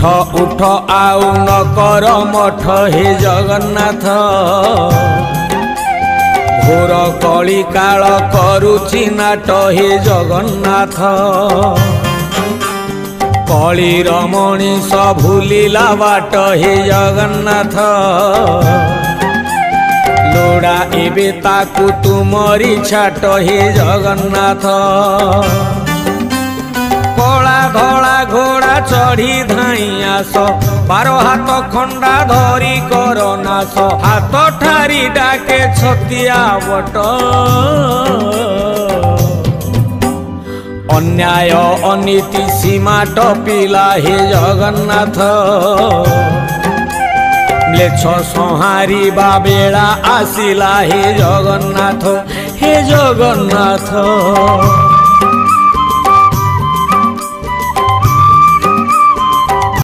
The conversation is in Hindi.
उठ आउ न कर मठ हे जगन्नाथ घोर कली काल करुछि नाट हे जगन्नाथ कलीर मनीष भूलिला बाट हे जगन्नाथ लोड़ा एबे ताकू तुमरी छाट हे जगन्नाथ कला धला घोड़ा चढ़ी धाई आस 12 हाथ खंडा धरी कर नाश हाथ ठारी डाके छतिया बट अन्याय अनीति सीमा टपिला हे जगन्नाथ म्लेच्छ संहारिबा बेला आसिला हे जगन्नाथ